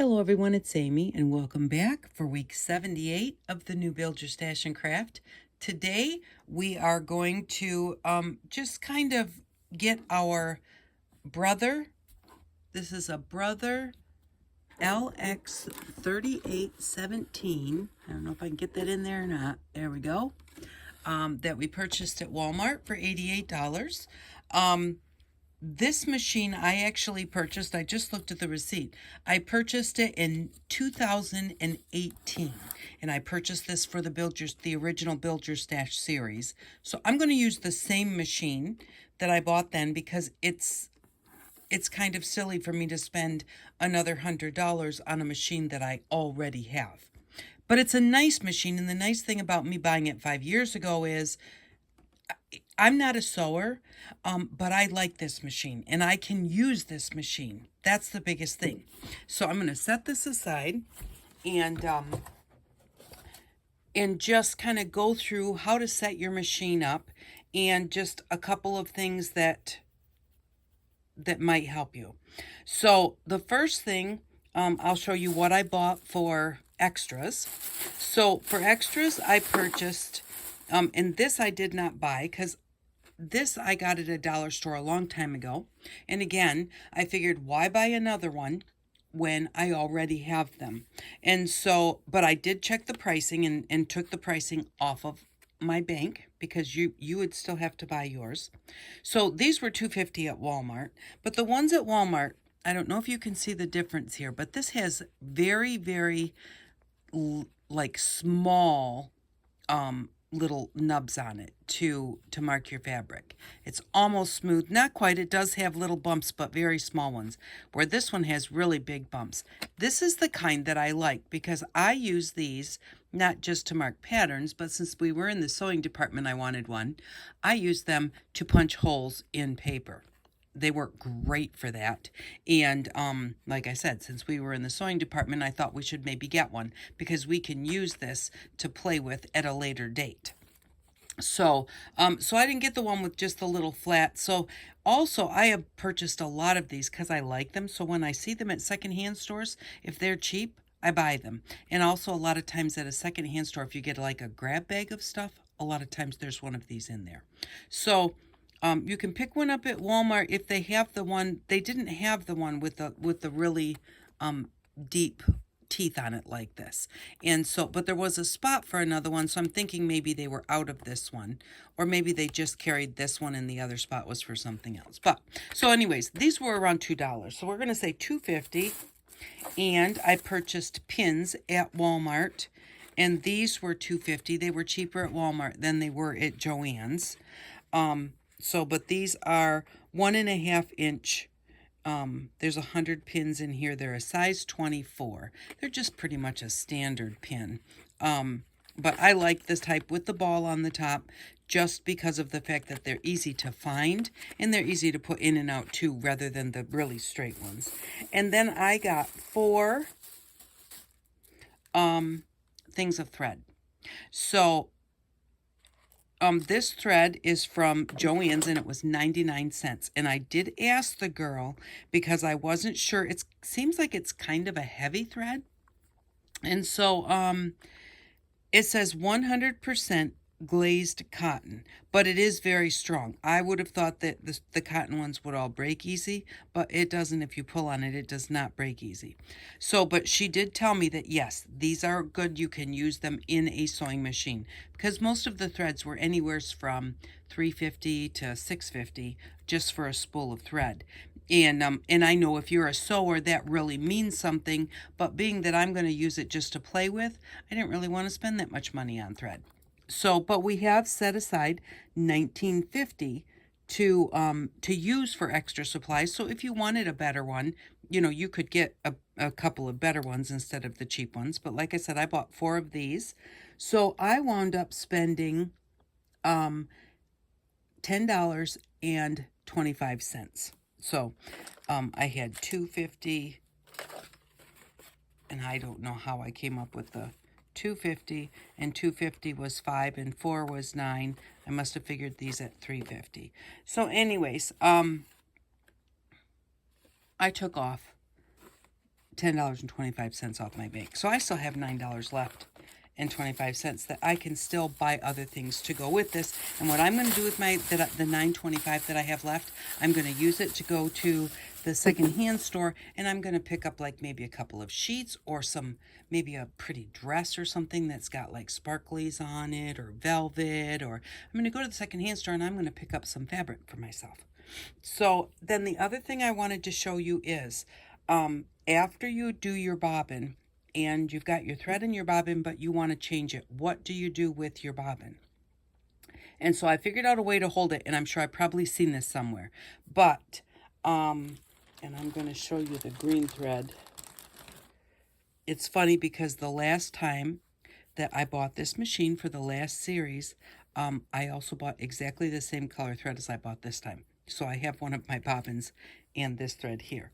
Hello everyone, it's Amy and welcome back for week 78 of the new Build Your Stash and Craft. Today we are going to just kind of get our brother. This is a brother LX3817. I don't know if I can get that in there or not. There we go. That we purchased at Walmart for $88. This machine I actually purchased, I just looked at the receipt. I purchased it in 2018, and I purchased this for the original Build Your Stash series. So I'm going to use the same machine that I bought then because it's kind of silly for me to spend another $100 on a machine that I already have. But it's a nice machine, and the nice thing about me buying it 5 years ago is I'm not a sewer, but I like this machine and I can use this machine. That's the biggest thing. So I'm going to set this aside and just kind of go through how to set your machine up and just a couple of things that might help you. So the first thing, I'll show you what I bought for extras. So for extras, I purchased, and this I did not buy because this I got at a dollar store a long time ago. And again, I figured why buy another one when I already have them? And so, but I did check the pricing and took the pricing off of my bank because you would still have to buy yours. So these were $2.50 at Walmart, but the ones at Walmart, I don't know if you can see the difference here, but this has very, very like small little nubs on it to mark your fabric. It's almost smooth, not quite. It does have little bumps, but very small ones, where this one has really big bumps. This is the kind that I like because I use these not just to mark patterns, but since we were in the sewing department, I wanted one. I use them to punch holes in paper. They work great for that. And like I said, since we were in the sewing department, I thought we should maybe get one because we can use this to play with at a later date. So so I didn't get the one with just the little flat. So also I have purchased a lot of these because I like them. So when I see them at secondhand stores, if they're cheap, I buy them. And also a lot of times at a secondhand store, if you get like a grab bag of stuff, a lot of times there's one of these in there. So you can pick one up at Walmart if they have the one. They didn't have the one with the really deep teeth on it like this. And so, but there was a spot for another one, so I'm thinking maybe they were out of this one, or maybe they just carried this one and the other spot was for something else. But so anyways, these were around $2. So we're going to say $2.50. And I purchased pins at Walmart, and these were $2.50. They were cheaper at Walmart than they were at Joann's. So, but these are 1.5 inch. There's 100 pins in here. They're a size 24. They're just pretty much a standard pin. But I like this type with the ball on the top just because of the fact that they're easy to find and they're easy to put in and out too, rather than the really straight ones. And then I got 4 things of thread. So this thread is from Joann's and it was 99 cents. And I did ask the girl because I wasn't sure. It seems like it's kind of a heavy thread. And so it says 100% glazed cotton, but it is very strong. I would have thought that the cotton ones would all break easy, but it doesn't. If you pull on it, it does not break easy. So, but she did tell me that yes, these are good. You can use them in a sewing machine because most of the threads were anywhere from $3.50 to $6.50 just for a spool of thread. And I know if you're a sewer, that really means something, but being that I'm going to use it just to play with, I didn't really want to spend that much money on thread. So, but we have set aside $19.50 to use for extra supplies. So if you wanted a better one, you know, you could get a couple of better ones instead of the cheap ones. But like I said, I bought 4 of these. So I wound up spending $10.25. So I had $2.50, and I don't know how I came up with the $2.50, and $2.50 was 5 and 4 was 9. I must have figured these at $3.50. So anyways, I took off $10.25 off my bank. So I still have $9 left and 25 cents that I can still buy other things to go with this. And what I'm going to do with my the $9.25 that I have left, I'm going to use it to go to the secondhand store, and I'm going to pick up like maybe a couple of sheets or maybe a pretty dress or something that's got like sparklies on it or velvet, or I'm going to go to the secondhand store and I'm going to pick up some fabric for myself. So then the other thing I wanted to show you is after you do your bobbin and you've got your thread in your bobbin, but you want to change it, what do you do with your bobbin? And so I figured out a way to hold it, and I'm sure I've probably seen this somewhere, but and I'm going to show you the green thread. It's funny because the last time that I bought this machine for the last series, I also bought exactly the same color thread as I bought this time. So I have one of my bobbins and this thread here.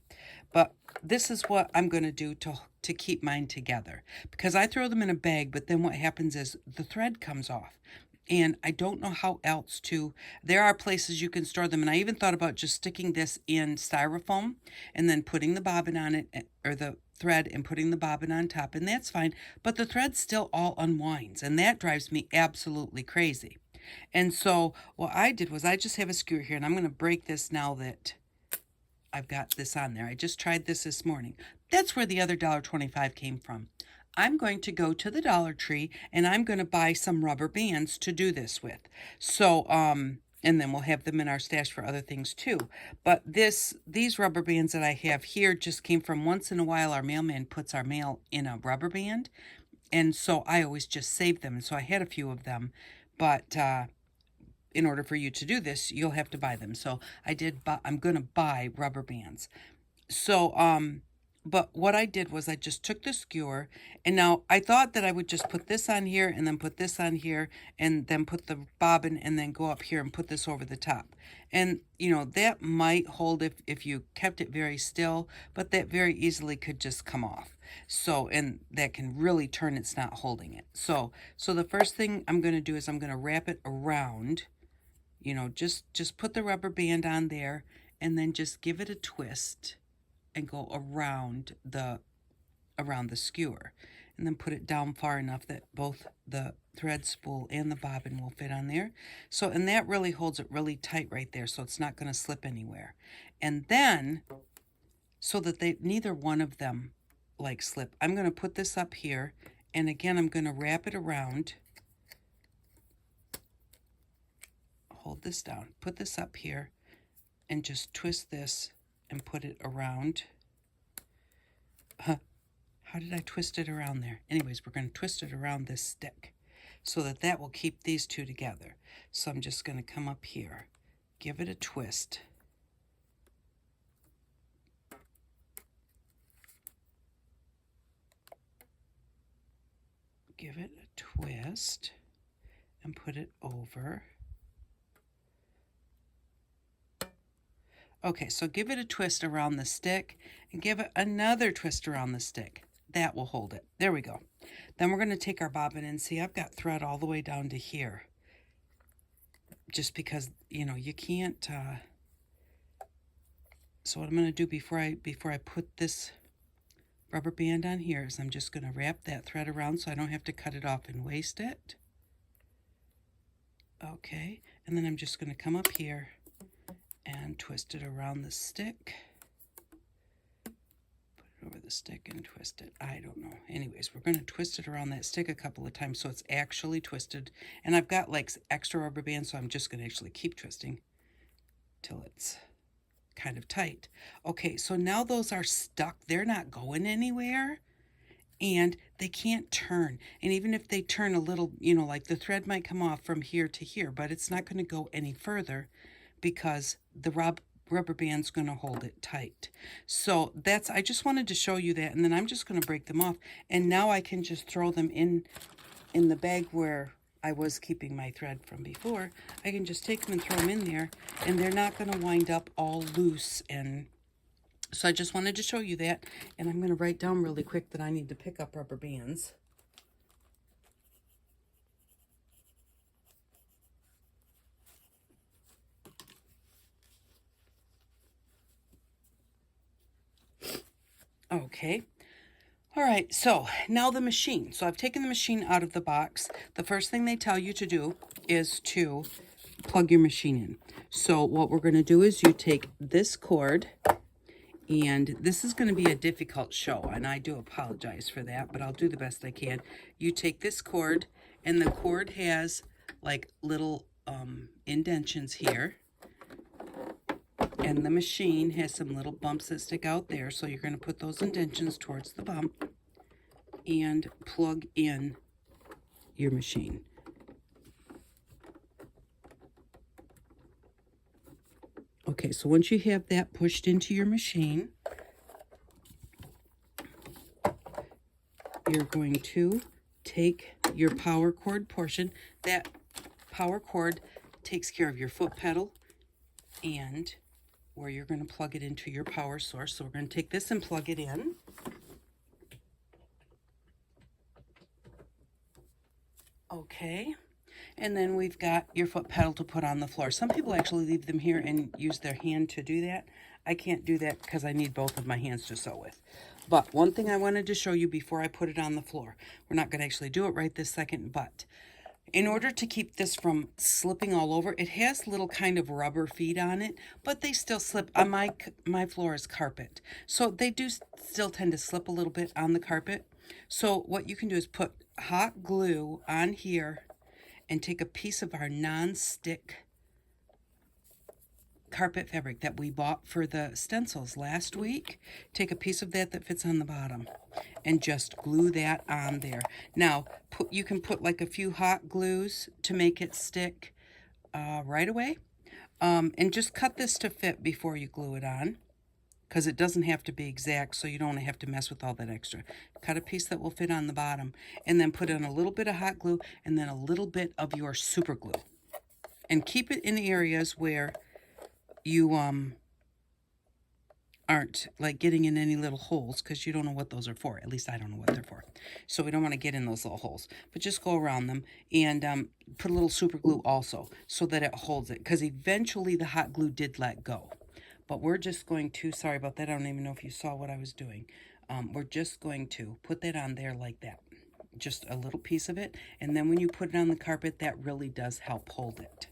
But this is what I'm going to do to keep mine together, because I throw them in a bag, but then what happens is the thread comes off. And I don't know how else to. There are places you can store them, and I even thought about just sticking this in styrofoam and then putting the bobbin on it, or the thread, and putting the bobbin on top, and that's fine. But the thread still all unwinds, and that drives me absolutely crazy. And so what I did was I just have a skewer here, and I'm going to break this now that I've got this on there. I just tried this morning. That's where the other $1.25 came from. I'm going to go to the Dollar Tree and I'm going to buy some rubber bands to do this with. So, and then we'll have them in our stash for other things too. But these rubber bands that I have here just came from once in a while our mailman puts our mail in a rubber band. And so I always just save them. And so I had a few of them. But in order for you to do this, you'll have to buy them. So I'm going to buy rubber bands. So, but what I did was I just took the skewer, and now I thought that I would just put this on here and then put this on here and then put the bobbin and then go up here and put this over the top. And, you know, that might hold if you kept it very still, but that very easily could just come off. So, and that can really turn it's not holding it. So the first thing I'm going to do is I'm going to wrap it around, you know, just put the rubber band on there and then just give it a twist and go around the skewer, and then put it down far enough that both the thread spool and the bobbin will fit on there. So, and that really holds it really tight right there, so it's not going to slip anywhere. And then, so that neither one of them like slip, I'm going to put this up here, and again I'm going to wrap it around. Hold this down, put this up here, and just twist this and put it around. How did I twist it around there? Anyways, we're going to twist it around this stick so that will keep these two together. So I'm just going to come up here, give it a twist. Give it a twist and put it over. Okay, so give it a twist around the stick and give it another twist around the stick. That will hold it. There we go. Then we're going to take our bobbin and see, I've got thread all the way down to here. Just because, you know, you can't. So what I'm going to do before I put this rubber band on here is I'm just going to wrap that thread around so I don't have to cut it off and waste it. Okay, and then I'm just going to come up here and twist it around the stick. Put it over the stick and twist it. I don't know. Anyways, we're going to twist it around that stick a couple of times so it's actually twisted. And I've got like extra rubber bands, so I'm just going to actually keep twisting till it's kind of tight. Okay, so now those are stuck. They're not going anywhere. And they can't turn. And even if they turn a little, you know, like the thread might come off from here to here, but it's not going to go any further, because the rubber band's going to hold it tight. So I just wanted to show you that, and then I'm just going to break them off, and now I can just throw them in the bag where I was keeping my thread from before. I can just take them and throw them in there, and they're not going to wind up all loose. And so I just wanted to show you that, and I'm going to write down really quick that I need to pick up rubber bands. Okay, All right, so now the machine. So I've taken the machine out of the box. The first thing they tell you to do is to plug your machine in. So what we're going to do is you take this cord, and this is going to be a difficult show, and I do apologize for that, but I'll do the best I can. You take this cord, and the cord has like little indentions here, and the machine has some little bumps that stick out there, so you're going to put those indentions towards the bump and plug in your machine. Okay, so once you have that pushed into your machine, you're going to take your power cord portion. That power cord takes care of your foot pedal and where you're going to plug it into your power source. So we're going to take this and plug it in. Okay, and then we've got your foot pedal to put on the floor. Some people actually leave them here and use their hand to do that. I can't do that because I need both of my hands to sew with. But one thing I wanted to show you before I put it on the floor, we're not going to actually do it right this second, but in order to keep this from slipping all over, it has little kind of rubber feet on it, but they still slip. On my floor is carpet, so they do still tend to slip a little bit on the carpet. So what you can do is put hot glue on here and take a piece of our non-stick carpet fabric that we bought for the stencils last week. Take a piece of that that fits on the bottom and just glue that on there. Now, you can put like a few hot glues to make it stick right away. And just cut this to fit before you glue it on, because it doesn't have to be exact, so you don't have to mess with all that extra. Cut a piece that will fit on the bottom, and then put in a little bit of hot glue, and then a little bit of your super glue. And keep it in areas where you aren't like getting in any little holes, because you don't know what those are for. At least I don't know what they're for. So we don't want to get in those little holes. But just go around them and put a little super glue also so that it holds it, because eventually the hot glue did let go. But we're just going to, sorry about that, I don't even know if you saw what I was doing. We're just going to put that on there like that. Just a little piece of it. And then when you put it on the carpet, that really does help hold it.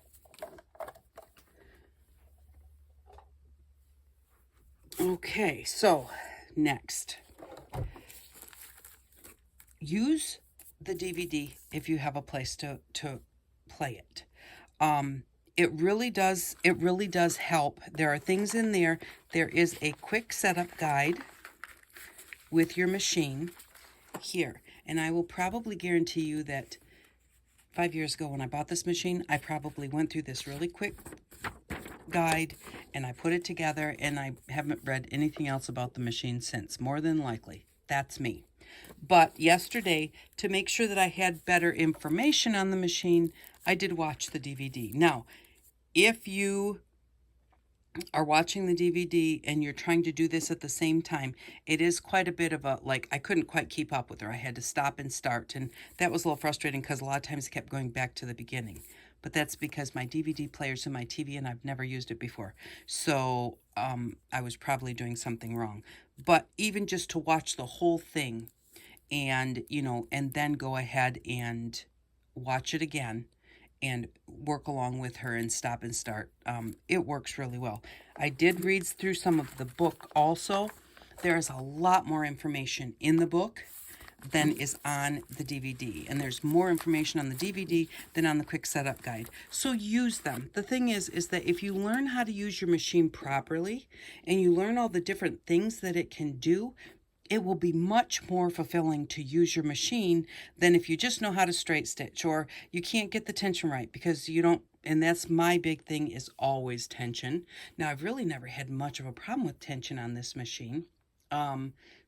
Okay, so next, use the DVD if you have a place to play it. It really does help. There are things in there. There is a quick setup guide with your machine here, and I will probably guarantee you that 5 years ago when I bought this machine, I probably went through this really quick guide and I put it together, and I haven't read anything else about the machine since, more than likely. That's me. But yesterday, to make sure that I had better information on the machine, I did watch the DVD. Now, if you are watching the DVD and you're trying to do this at the same time, it is quite a bit of a, like, I couldn't quite keep up with her. I had to stop and start, and that was a little frustrating because a lot of times it kept going back to the beginning. But that's because my DVD player's in my TV and I've never used it before. So I was probably doing something wrong. But even just to watch the whole thing and, you know, and then go ahead and watch it again and work along with her and stop and start, it works really well. I did read through some of the book also. There is a lot more information in the book than is on the DVD. And there's more information on the DVD than on the quick setup guide. So use them. The thing is that if you learn how to use your machine properly and you learn all the different things that it can do, it will be much more fulfilling to use your machine than if you just know how to straight stitch or you can't get the tension right because you don't. And that's my big thing, is always tension. Now, I've really never had much of a problem with tension on this machine.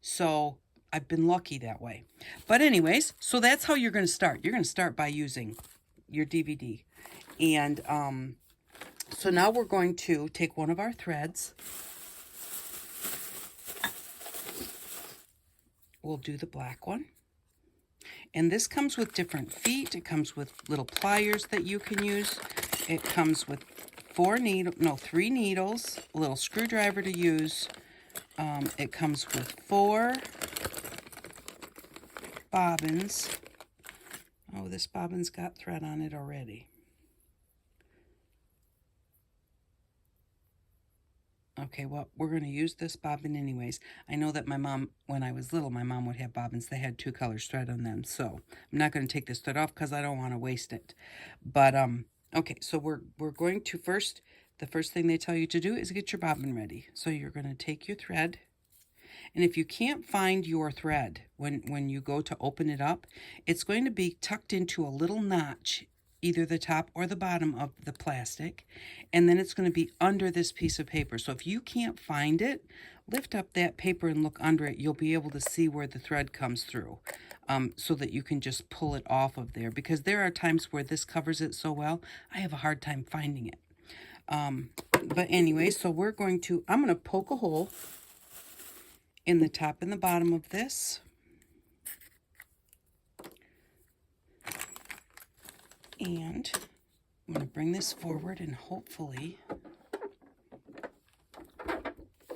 So I've been lucky that way. But anyways, so that's how you're going to start. You're going to start by using your DVD. And so now we're going to take one of our threads. We'll do the black one. And this comes with different feet. It comes with little pliers that you can use. It comes with 3 needles, a little screwdriver to use. It comes with 4 bobbins. Oh, this bobbin's got thread on it already. Okay, well, we're going to use this bobbin anyways. I know that my mom, when I was little, my mom would have bobbins. They had 2 colors thread on them. So I'm not going to take this thread off because I don't want to waste it. But, okay, so we're going to first, the first thing they tell you to do is get your bobbin ready. So you're going to take your thread. And if you can't find your thread when you go to open it up, it's going to be tucked into a little notch, either the top or the bottom of the plastic, and then it's going to be under this piece of paper. So if you can't find it, lift up that paper and look under it. You'll be able to see where the thread comes through, so that you can just pull it off of there, because there are times where this covers it so well, I have a hard time finding it. But anyway, so I'm going to poke a hole in the top and the bottom of this. And I'm going to bring this forward and hopefully,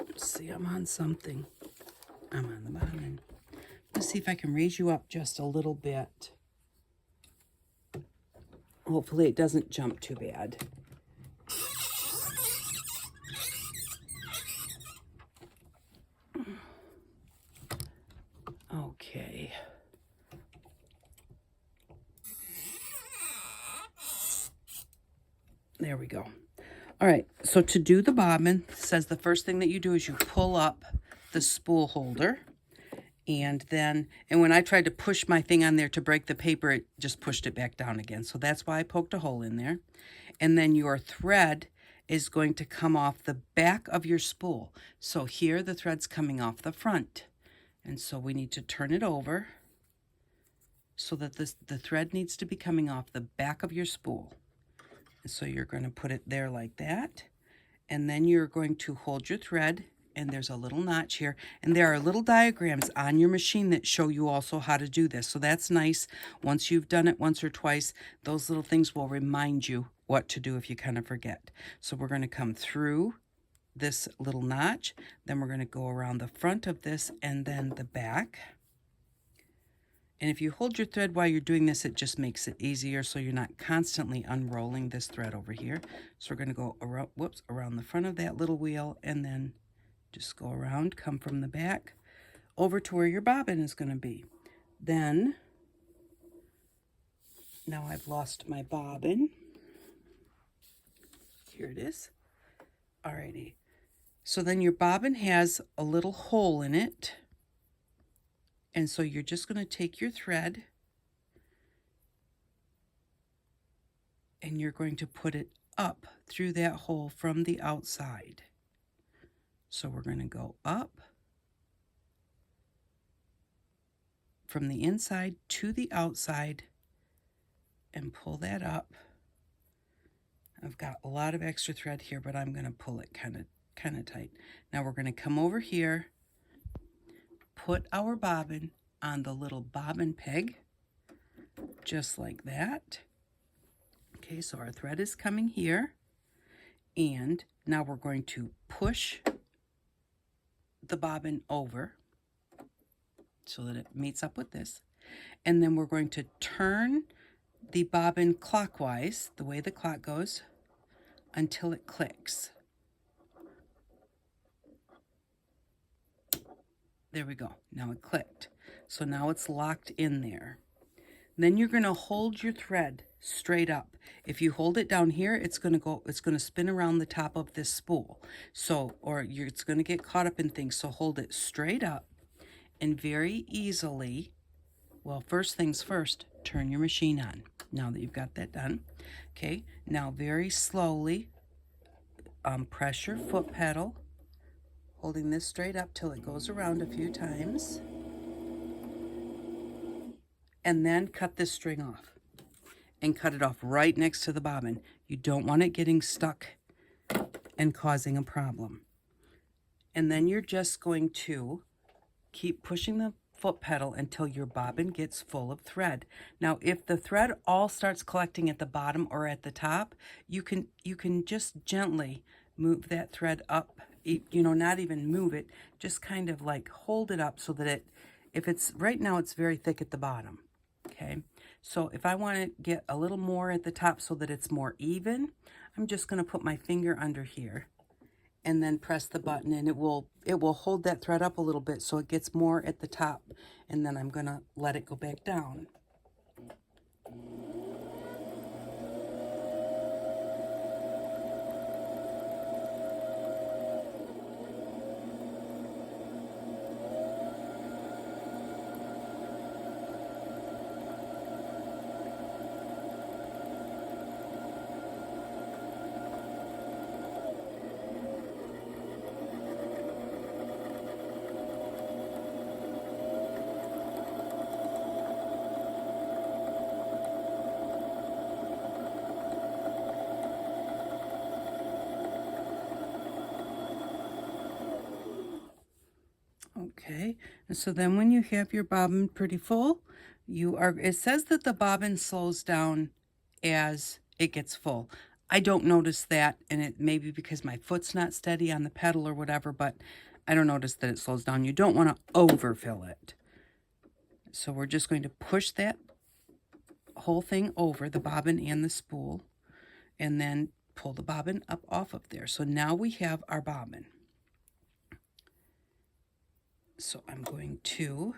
let's see, I'm on something. I'm on the bottom. Let's see if I can raise you up just a little bit. Hopefully it doesn't jump too bad. Okay. There we go. All right, so to do the bobbin, it says the first thing that you do is you pull up the spool holder. And when I tried to push my thing on there to break the paper, it just pushed it back down again. So that's why I poked a hole in there. And then your thread is going to come off the back of your spool. So here the thread's coming off the front. And so we need to turn it over so that the thread needs to be coming off the back of your spool. And so you're going to put it there like that. And then you're going to hold your thread, and there's a little notch here. And there are little diagrams on your machine that show you also how to do this. So that's nice. Once you've done it once or twice, those little things will remind you what to do if you kind of forget. So we're going to come through this little notch. Then we're going to go around the front of this and then the back. And if you hold your thread while you're doing this, it just makes it easier so you're not constantly unrolling this thread over here. So we're going to go around, around the front of that little wheel and then just go around, come from the back over to where your bobbin is going to be. Then, now I've lost my bobbin. Here it is. Alrighty. So then your bobbin has a little hole in it. And so you're just going to take your thread and you're going to put it up through that hole from the outside. So we're going to go up from the inside to the outside and pull that up. I've got a lot of extra thread here, but I'm going to pull it kind of tight. Now we're going to come over here, put our bobbin on the little bobbin peg, just like that. Okay, so our thread is coming here, and now we're going to push the bobbin over so that it meets up with this, and then we're going to turn the bobbin clockwise, the way the clock goes, until it clicks. There we go. Now it clicked. So now it's locked in there. Then you're going to hold your thread straight up. If you hold it down here, it's going to spin around the top of this spool. So, it's going to get caught up in things. So hold it straight up and very easily, well, first things first, turn your machine on. Now that you've got that done. Okay, now very slowly, press your foot pedal, holding this straight up till it goes around a few times. And then cut this string off. And cut it off right next to the bobbin. You don't want it getting stuck and causing a problem. And then you're just going to keep pushing the foot pedal until your bobbin gets full of thread. Now, if the thread all starts collecting at the bottom or at the top, you can just gently move that thread up, not even move it, just kind of like hold it up so that if it's, right now it's very thick at the bottom, okay? So if I want to get a little more at the top so that it's more even, I'm just going to put my finger under here and then press the button, and it will hold that thread up a little bit so it gets more at the top, and then I'm going to let it go back down. Okay, and so then when you have your bobbin pretty full, it says that the bobbin slows down as it gets full. I don't notice that, and it may be because my foot's not steady on the pedal or whatever, but I don't notice that it slows down. You don't want to overfill it. So we're just going to push that whole thing over, the bobbin and the spool, and then pull the bobbin up off of there. So now we have our bobbin. So I'm going to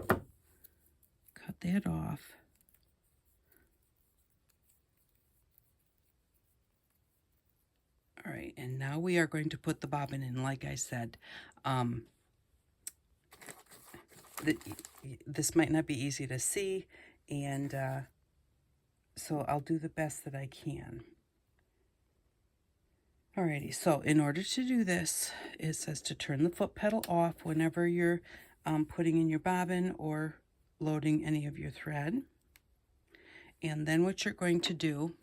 cut that off. All right, and now we are going to put the bobbin in. Like I said, this might not be easy to see, and so I'll do the best that I can. Alrighty, so in order to do this, it says to turn the foot pedal off whenever you're putting in your bobbin or loading any of your thread. And then what you're going to do,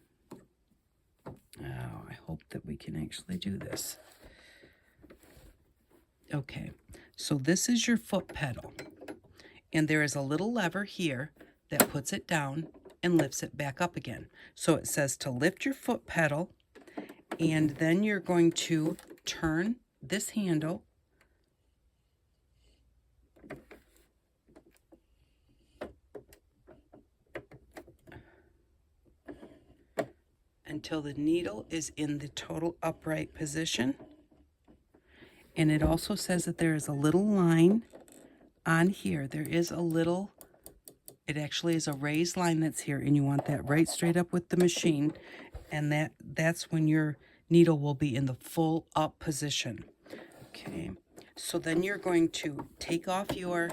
I hope that we can actually do this. Okay, so this is your foot pedal. And there is a little lever here that puts it down and lifts it back up again. So it says to lift your foot pedal, and then you're going to turn this handle until the needle is in the total upright position. And it also says that there is a little line on here. There is a little, it actually is a raised line that's here, and you want that right straight up with the machine, and that's when your needle will be in the full up position. Okay, so then you're going to take off your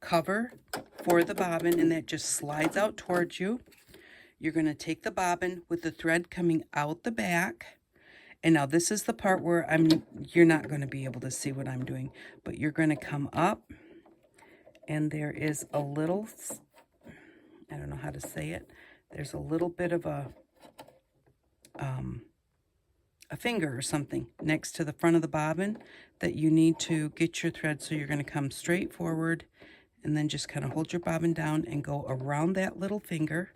cover for the bobbin, and that just slides out towards you. You're going to take the bobbin with the thread coming out the back, and now this is the part where you're not going to be able to see what I'm doing, but you're going to come up, and there is a little, I don't know how to say it, there's a little bit of a finger or something next to the front of the bobbin that you need to get your thread. So you're going to come straight forward and then just kind of hold your bobbin down and go around that little finger.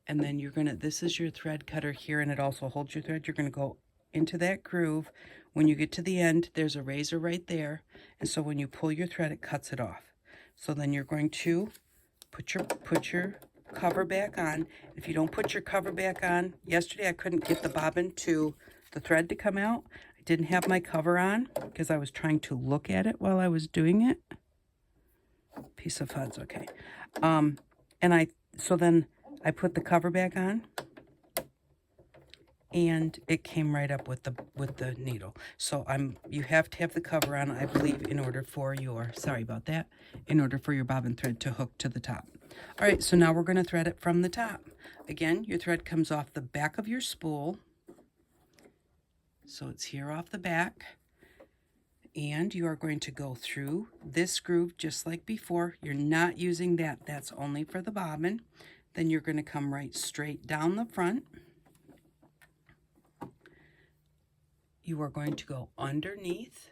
And then you're going to, this is your thread cutter here, and it also holds your thread. You're going to go into that groove. When you get to the end, there's a razor right there. And so when you pull your thread, it cuts it off. So then you're going to put your cover back on. If you don't put your cover back on, yesterday I couldn't get the bobbin to the thread to come out. I didn't have my cover on because I was trying to look at it while I was doing it. Piece of fudge, okay. So then I put the cover back on, and it came right up with the needle. So you have to have the cover on, I believe, in order for your, sorry about that, in order for your bobbin thread to hook to the top. All right, so now we're going to thread it from the top. Again, your thread comes off the back of your spool. So it's here off the back. And you are going to go through this groove just like before. You're not using that. That's only for the bobbin. Then you're going to come right straight down the front. You are going to go underneath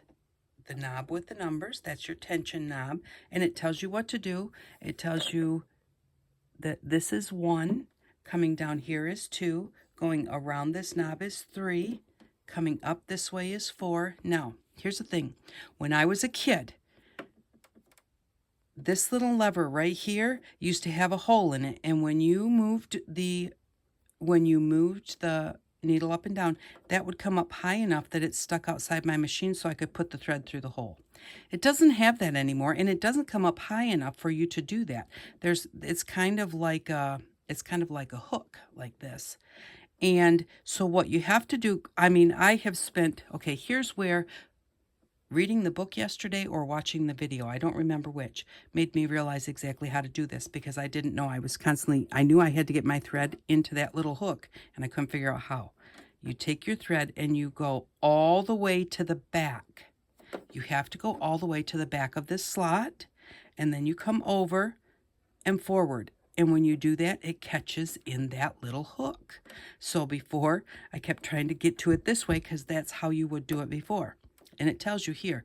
the knob with the numbers. That's your tension knob. And it tells you what to do. It tells you that this is 1. Coming down here is 2. Going around this knob is 3. Coming up this way is 4. Now, here's the thing. When I was a kid, this little lever right here used to have a hole in it, and when you moved the needle up and down, that would come up high enough that it stuck outside my machine so I could put the thread through the hole. It doesn't have that anymore, and it doesn't come up high enough for you to do that. It's kind of like a hook like this. And so what you have to do, I have spent, okay, here's where reading the book yesterday or watching the video, I don't remember which, made me realize exactly how to do this, because I didn't know. I knew I had to get my thread into that little hook, and I couldn't figure out how. You take your thread and you go all the way to the back. You have to go all the way to the back of this slot, and then you come over and forward. And when you do that, it catches in that little hook. So before, I kept trying to get to it this way because that's how you would do it before. And it tells you here,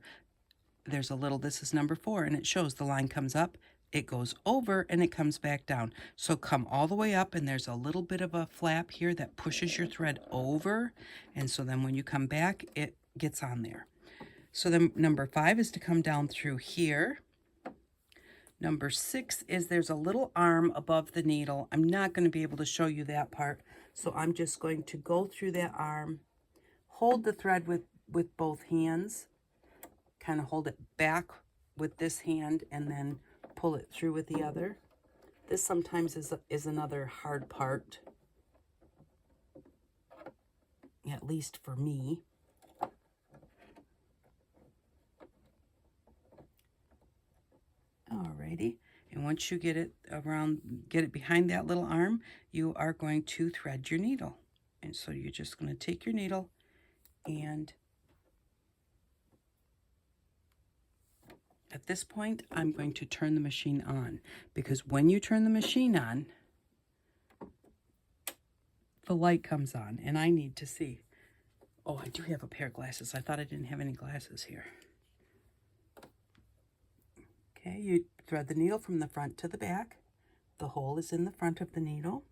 there's a little, this is number 4, and it shows the line comes up, it goes over, and it comes back down. So come all the way up, and there's a little bit of a flap here that pushes your thread over. And so then when you come back, it gets on there. So then number 5 is to come down through here. Number 6 is there's a little arm above the needle. I'm not going to be able to show you that part, so I'm just going to go through that arm, hold the thread with both hands, kind of hold it back with this hand, and then pull it through with the other. This sometimes is another hard part, at least for me. Alrighty, and once you get it behind that little arm, you are going to thread your needle. And so you're just going to take your needle, and at this point, I'm going to turn the machine on, because when you turn the machine on, the light comes on, and I need to see. Oh, I do have a pair of glasses. I thought I didn't have any glasses here. Okay, you thread the needle from the front to the back. The hole is in the front of the needle.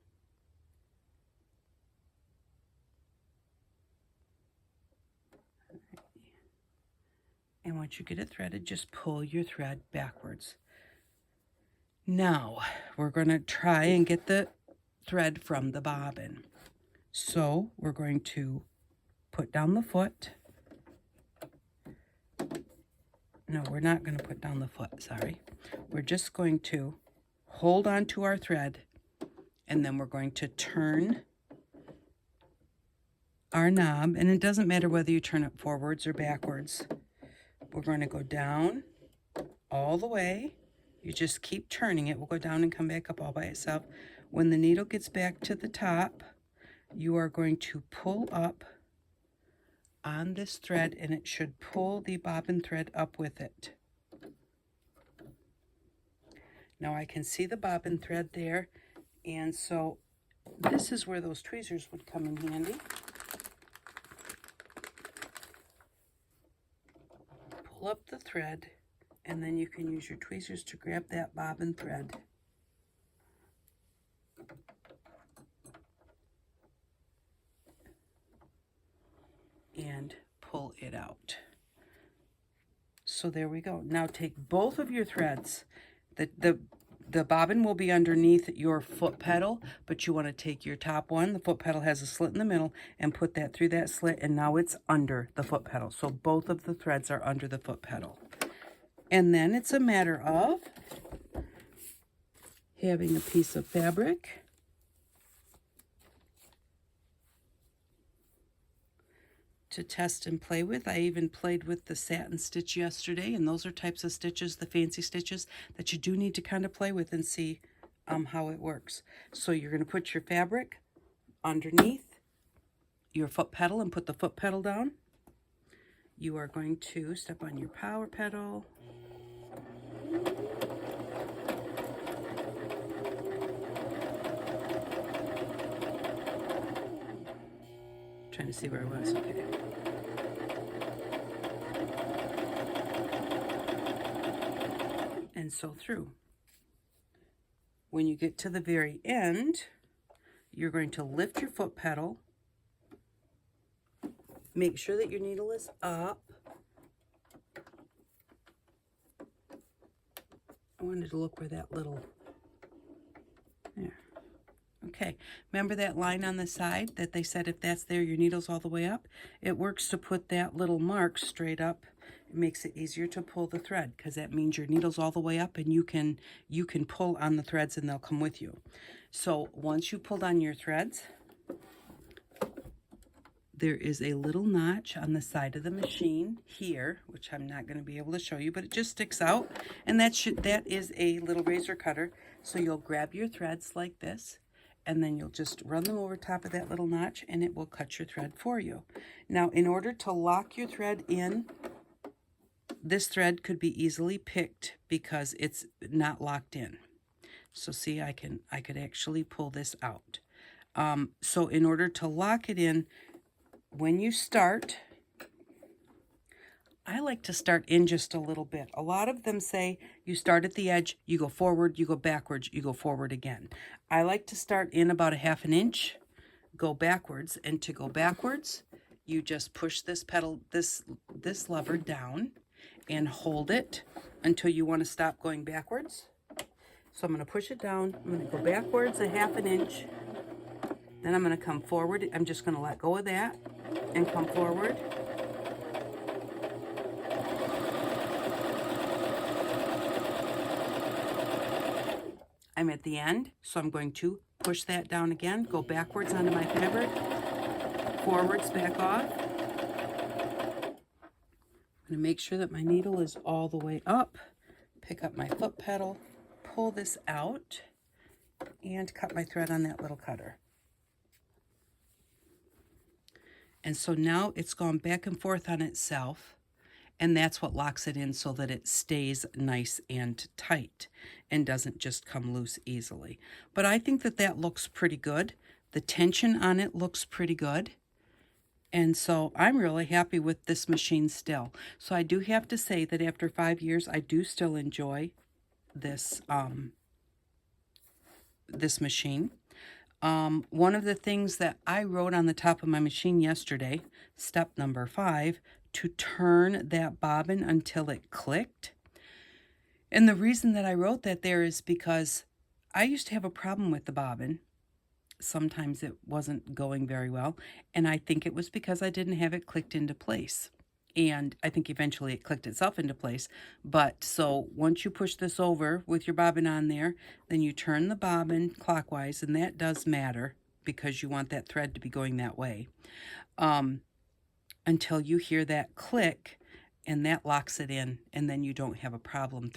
And once you get it threaded, just pull your thread backwards. Now, we're going to try and get the thread from the bobbin. So, we're going to put down the foot. No, we're not going to put down the foot, sorry. We're just going to hold on to our thread, and then we're going to turn our knob, and it doesn't matter whether you turn it forwards or backwards. We're going to go down all the way. You just keep turning it. We'll go down and come back up all by itself. When the needle gets back to the top, you are going to pull up on this thread, and it should pull the bobbin thread up with it. Now I can see the bobbin thread there, and so this is where those tweezers would come in handy. Pull up the thread, and then you can use your tweezers to grab that bobbin thread. And pull it out. So there we go. Now take both of your threads. The bobbin will be underneath your foot pedal, but you want to take your top one, the foot pedal has a slit in the middle, and put that through that slit, and now it's under the foot pedal. So both of the threads are under the foot pedal. And then it's a matter of having a piece of fabric, to test and play with. I even played with the satin stitch yesterday, and those are types of stitches, the fancy stitches, that you do need to kind of play with and see how it works. So you're going to put your fabric underneath your foot pedal and put the foot pedal down. You are going to step on your power pedal. Trying to see where I was. Okay. And sew through. When you get to the very end, you're going to lift your foot pedal Make sure that your needle is up. I wanted to look where that little, there. Okay, remember that line on the side that they said if that's there, your needle's all the way up? It works to put that little mark straight up. It makes it easier to pull the thread because that means your needle's all the way up and you can pull on the threads and they'll come with you. So once you pulled on your threads, there is a little notch on the side of the machine here, which I'm not going to be able to show you, but it just sticks out, and that is a little razor cutter. So you'll grab your threads like this, and then you'll just run them over top of that little notch, and it will cut your thread for you. Now, in order to lock your thread in, this thread could be easily picked because it's not locked in. So see, I could actually pull this out. So in order to lock it in, when you start, I like to start in just a little bit. A lot of them say you start at the edge, you go forward, you go backwards, you go forward again. I like to start in about a 1/2 inch, go backwards, and to go backwards, you just push this pedal, this lever down and hold it until you want to stop going backwards. So I'm going to push it down, I'm going to go backwards a 1/2 inch, then I'm going to come forward. I'm just going to let go of that and come forward. I'm at the end, so I'm going to push that down again, go backwards onto my fabric, forwards, back off. I'm going to make sure that my needle is all the way up, pick up my foot pedal, pull this out, and cut my thread on that little cutter. And so now it's gone back and forth on itself, and that's what locks it in so that it stays nice and tight and doesn't just come loose easily. But I think that that looks pretty good. The tension on it looks pretty good. And so I'm really happy with this machine still. So I do have to say that after 5 years, I do still enjoy this, this machine. One of the things that I wrote on the top of my machine yesterday, step number 5, to turn that bobbin until it clicked. And the reason that I wrote that there is because I used to have a problem with the bobbin. Sometimes it wasn't going very well, and I think it was because I didn't have it clicked into place. And I think eventually it clicked itself into place. But so once you push this over with your bobbin on there, then you turn the bobbin clockwise, and that does matter because you want that thread to be going that way, until you hear that click, and that locks it in, and then you don't have a problem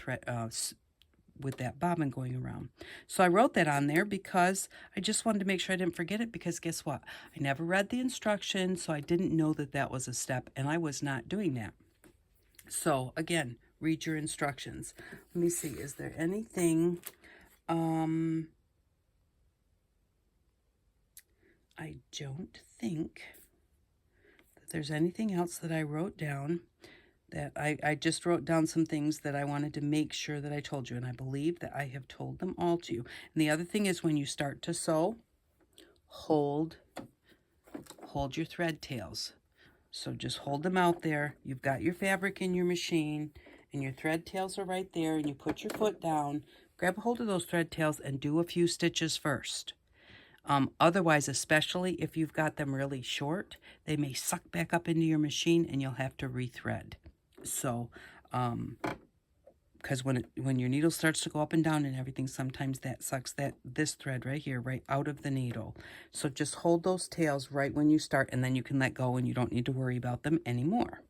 with that bobbin going around. So I wrote that on there because I just wanted to make sure I didn't forget it, because guess what? I never read the instructions, so I didn't know that that was a step, and I was not doing that. So again, read your instructions. Let me see, is there anything, I don't think that there's anything else that I wrote down. That I just wrote down some things that I wanted to make sure that I told you, and I believe that I have told them all to you. And the other thing is, when you start to sew, hold your thread tails. So just hold them out there. You've got your fabric in your machine, and your thread tails are right there, and you put your foot down, grab a hold of those thread tails, and do a few stitches first. Otherwise, especially if you've got them really short, they may suck back up into your machine, and you'll have to rethread. So, because when your needle starts to go up and down and everything, sometimes that sucks this thread right here, right out of the needle. So just hold those tails right when you start, and then you can let go, and you don't need to worry about them anymore.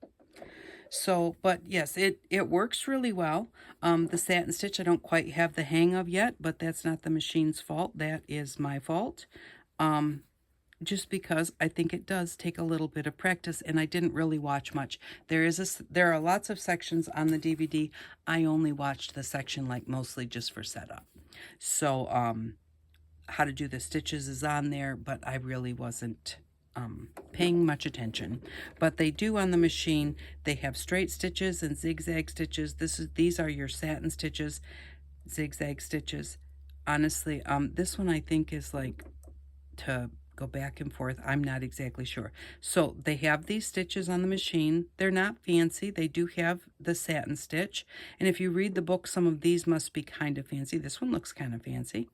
So, but yes, it works really well. The satin stitch I don't quite have the hang of yet, but that's not the machine's fault. That is my fault. Just because I think it does take a little bit of practice, and I didn't really watch much. There are lots of sections on the DVD. I only watched the section like mostly just for setup. So how to do the stitches is on there, but I really wasn't paying much attention. But they do on the machine. They have straight stitches and zigzag stitches. These are your satin stitches, zigzag stitches. Honestly, this one I think is like to go back and forth. I'm not exactly sure. So they have these stitches on the machine. They're not fancy. They do have the satin stitch. And if you read the book, some of these must be kind of fancy. This one looks kind of fancy.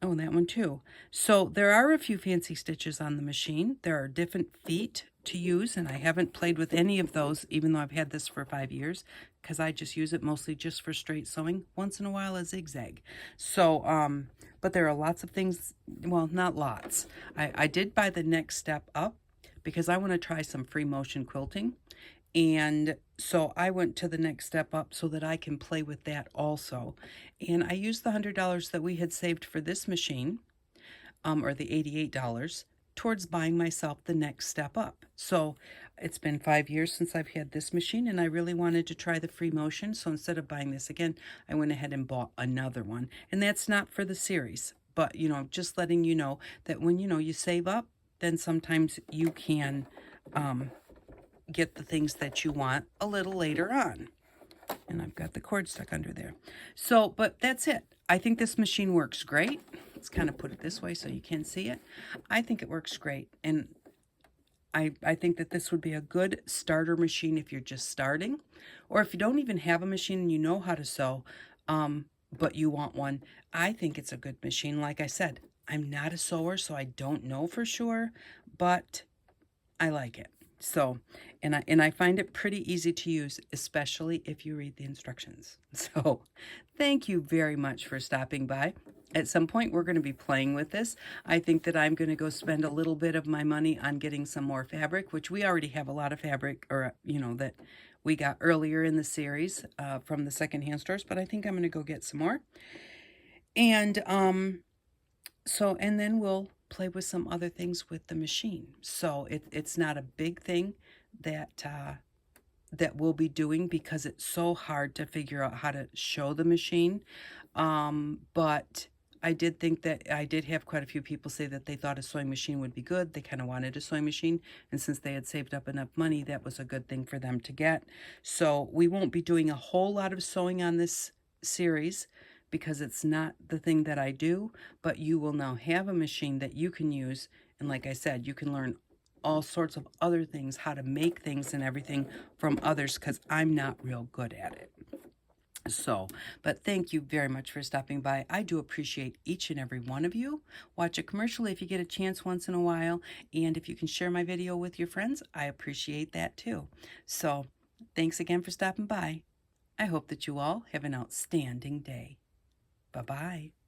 Oh, that one too. So there are a few fancy stitches on the machine. There are different feet to use, and I haven't played with any of those, even though I've had this for 5 years, because I just use it mostly just for straight sewing, once in a while a zigzag. So, but there are lots of things, well, not lots. I did buy the Next Step Up because I want to try some free motion quilting. And so I went to the Next Step Up so that I can play with that also. And I used the $100 that we had saved for this machine, or the $88, towards buying myself the Next Step Up. So it's been 5 years since I've had this machine, and I really wanted to try the free motion. So instead of buying this again, I went ahead and bought another one. And that's not for the series, but, you know, just letting you know that when, you know, you save up, then sometimes you can get the things that you want a little later on. And I've got the cord stuck under there. So, but that's it. I think this machine works great. Let's kind of put it this way so you can see it. I think it works great. And I think that this would be a good starter machine if you're just starting. Or if you don't even have a machine and you know how to sew, but you want one. I think it's a good machine. Like I said, I'm not a sewer, so I don't know for sure, but I like it. So, and I find it pretty easy to use, especially if you read the instructions. So, thank you very much for stopping by. At some point, we're going to be playing with this. I think that I'm going to go spend a little bit of my money on getting some more fabric, which we already have a lot of fabric, or, you know, that we got earlier in the series from the secondhand stores, but I think I'm going to go get some more. And, so, and then we'll play with some other things with the machine. So it's not a big thing that that we'll be doing because it's so hard to figure out how to show the machine. But I did think that I did have quite a few people say that they thought a sewing machine would be good. They kind of wanted a sewing machine, and since they had saved up enough money, that was a good thing for them to get. So we won't be doing a whole lot of sewing on this series because it's not the thing that I do, but you will now have a machine that you can use. And like I said, you can learn all sorts of other things, how to make things and everything from others, because I'm not real good at it. So, but thank you very much for stopping by. I do appreciate each and every one of you. Watch a commercial if you get a chance once in a while. And if you can share my video with your friends, I appreciate that too. So, thanks again for stopping by. I hope that you all have an outstanding day. Bye-bye.